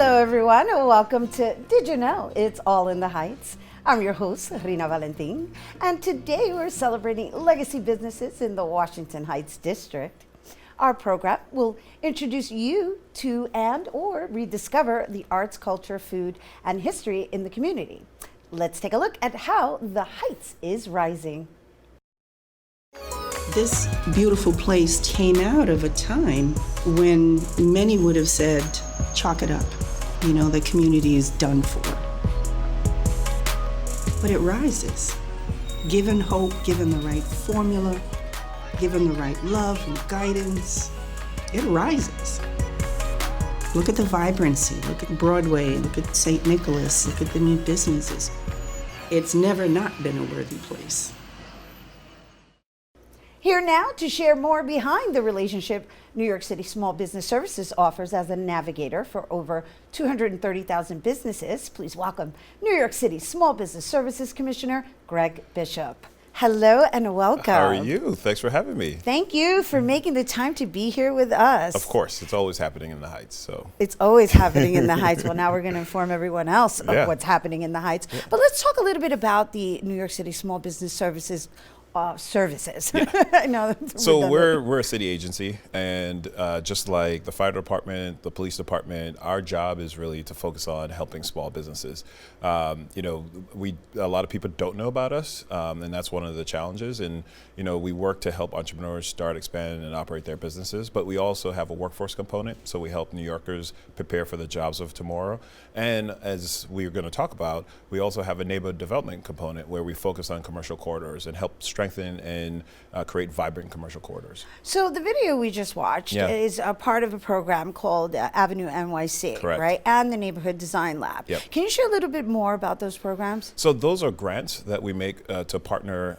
Hello everyone, and welcome to Did You Know It's All in the Heights? I'm your host, Rhina Valentin, and today we're celebrating legacy businesses in the Washington Heights district. Our program will introduce you to and or rediscover the arts, culture, food, and history in the community. Let's take a look at how the Heights is rising. This beautiful place came out of a time when many would have said, chalk it up. You know, the community is done for. But it rises. Given hope, given the right formula, given the right love and guidance, it rises. Look at the vibrancy, look at Broadway, look at St. Nicholas, look at the new businesses. It's never not been a worthy place. Here now to share more behind the relationship New York City Small Business Services offers as a navigator for over 230,000 businesses. Please welcome New York City Small Business Services Commissioner Gregg Bishop. Hello and welcome. How are you? Thanks for having me. Thank you for making the time to be here with us. Of course, it's always happening in the Heights. So it's always happening in the Heights. Well, now we're going to inform everyone else of Yeah. what's happening in the Heights. Yeah. But let's talk a little bit about the New York City Small Business Services services. Yeah. I know. So we're a city agency, and just like the fire department, the police department, our job is really to focus on helping small businesses. You know, a lot of people don't know about us, and that's one of the challenges. And you know, we work to help entrepreneurs start, expand, and operate their businesses. But we also have a workforce component, so we help New Yorkers prepare for the jobs of tomorrow. And as we're going to talk about, we also have a neighborhood development component where we focus on commercial corridors and help strengthen and create vibrant commercial corridors. So the video we just watched is a part of a program called Avenue NYC, Correct. right? And the Neighborhood Design Lab. Yep. Can you share a little bit more about those programs? So those are grants that we make to partner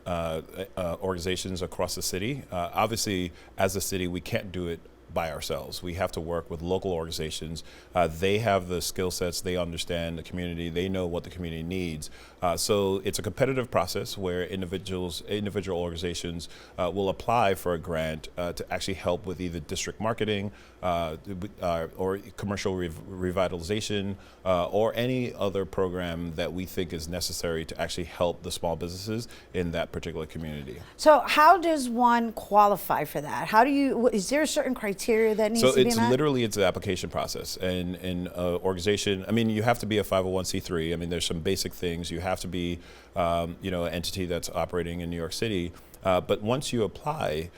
organizations across the city. Obviously, as a city, we can't do it by ourselves. We have to work with local organizations. They have the skill sets, they understand the community, they know what the community needs. So it's a competitive process where individual organizations will apply for a grant to actually help with either district marketing or commercial revitalization or any other program that we think is necessary to actually help the small businesses in that particular community. So how does one qualify for that? How do you, is there a certain criteria that needs to be met? So it's an application process, and in organization, I mean, you have to be a 501c3. I mean, there's some basic things. You have to be, you know, an entity that's operating in New York City. But once you apply,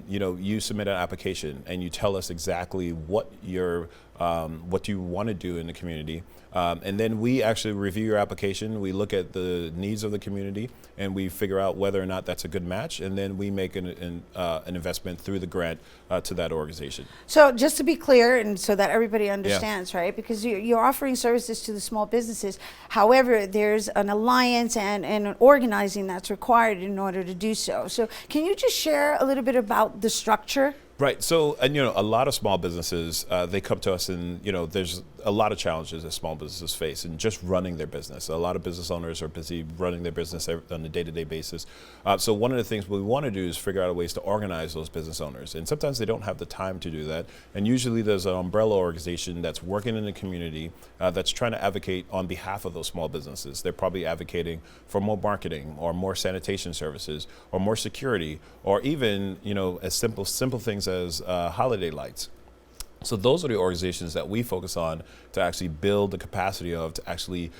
you know, you submit an application and you tell us exactly what you want to do in the community. And then we actually review your application. We look at the needs of the community and we figure out whether or not that's a good match. And then we make an investment through the grant to that organization. So just to be clear, and so that everybody understands, right? Because you're offering services to the small businesses. However, there's an alliance and an organizing that's required in order to do so. So can you just share a little bit about the structure? Right. So, and you know, a lot of small businesses, they come to us and, you know, there's a lot of challenges that small businesses face in just running their business. A lot of business owners are busy running their business on a day-to-day basis. So one of the things we want to do is figure out ways to organize those business owners. And sometimes they don't have the time to do that. And usually there's an umbrella organization that's working in the community that's trying to advocate on behalf of those small businesses. They're probably advocating for more marketing or more sanitation services or more security or even, you know, as simple things as holiday lights. So those are the organizations that we focus on to actually build the capacity of, to actually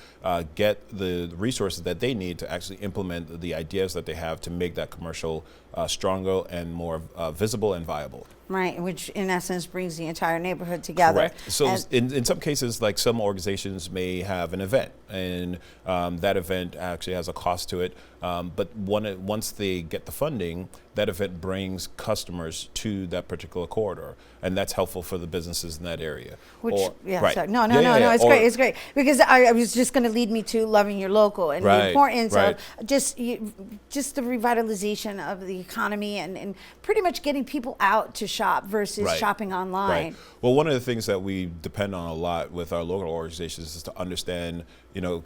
get the resources that they need to actually implement the ideas that they have to make that commercial stronger and more visible and viable. Right, which in essence brings the entire neighborhood together. Correct. So in some cases, like some organizations may have an event, and that event actually has a cost to it. But once they get the funding, that event brings customers to that particular corridor, and that's helpful for the busines's in that area. Which, Right. Sorry. No, it's great. It's great because I was just going to lead me to loving your local and the importance of just the revitalization of the economy and pretty much getting people out to shop versus shopping online. Right. Well, one of the things that we depend on a lot with our local organizations is to understand,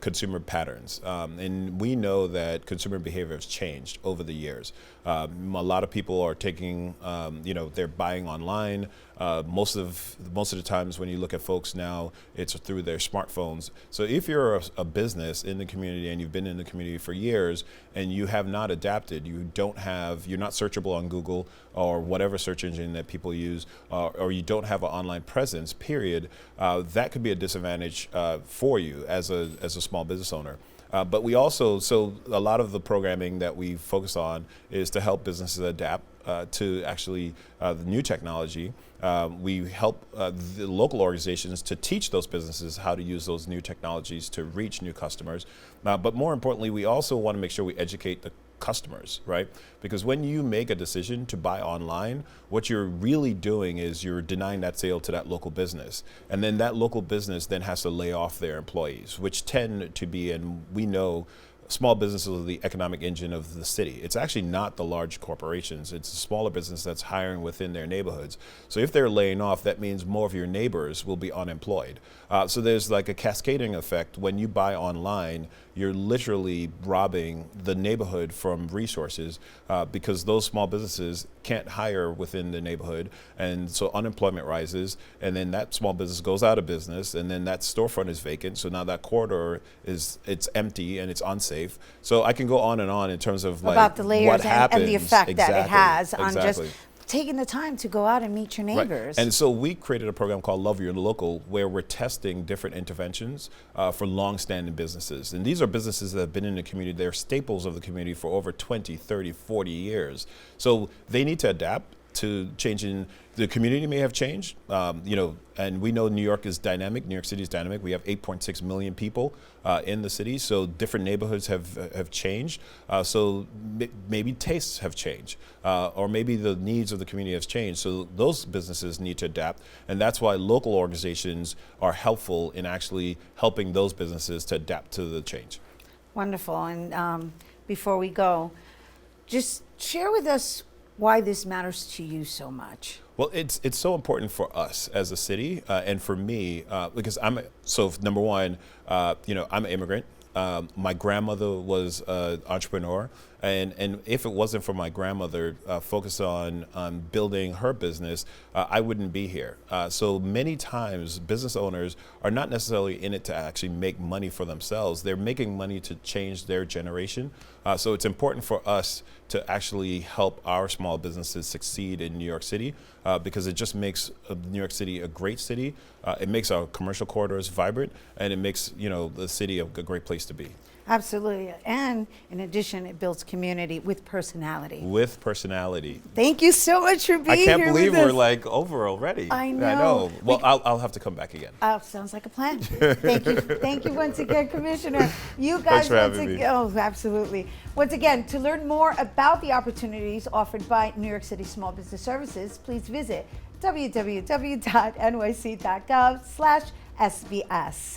consumer patterns. And we know that consumer behavior has changed over the years. A lot of people are taking, they're buying online. Most of the times when you look at folks now, it's through their smartphones. So if you're a business in the community and you've been in the community for years and you have not adapted, you're not searchable on Google or whatever search engine that people use, or you don't have an online presence, period, that could be a disadvantage for you as a small business owner. But we also, so a lot of the programming that we focus on is to help businesses adapt to actually the new technology. We help the local organizations to teach those businesses how to use those new technologies to reach new customers. But more importantly, we also want to make sure we educate the customers, right? Because when you make a decision to buy online, what you're really doing is you're denying that sale to that local business. And then that local business then has to lay off their employees, which tend to be, and we know, small businesses are the economic engine of the city. It's actually not the large corporations. It's a smaller business that's hiring within their neighborhoods. So if they're laying off, that means more of your neighbors will be unemployed. So there's like a cascading effect. When you buy online, you're literally robbing the neighborhood from resources because those small businesses can't hire within the neighborhood. And so unemployment rises, and then that small business goes out of business, and then that storefront is vacant. So now that corridor it's empty and it's unsafe. So I can go on and on in terms of like about the layers what happens, and the effect that it has on exactly. just taking the time to go out and meet your neighbors. Right. And so we created a program called Love Your Local, where we're testing different interventions for long-standing businesses. And these are businesses that have been in the community. They're staples of the community for over 20, 30, 40 years. So they need to adapt to changing. The community may have changed, and we know New York is dynamic. New York City is dynamic. We have 8.6 million people in the city, so different neighborhoods have changed. So maybe tastes have changed, or maybe the needs of the community have changed. So those businesses need to adapt, and that's why local organizations are helpful in actually helping those businesses to adapt to the change. Wonderful. And before we go, just share with us why this matters to you so much. Well, it's so important for us as a city, and for me, because number one, I'm an immigrant. My grandmother was an entrepreneur, and if it wasn't for my grandmother focused on building her business, I wouldn't be here. So many times business owners are not necessarily in it to actually make money for themselves. They're making money to change their generation. So it's important for us to actually help our small businesses succeed in New York City because it just makes New York City a great city. It makes our commercial corridors vibrant, and it makes the city a great place to be. Absolutely. And in addition, it builds community with personality. With personality. Thank you so much for being here. I can't believe with us. we're like over already. I know. Well, I'll have to come back again. Sounds like a plan. Thank you. Thank you once again, Commissioner. You guys Thanks for having me. Oh, absolutely. Once again, to learn more about the opportunities offered by New York City Small Business Services, please visit www.nyc.gov/SBS.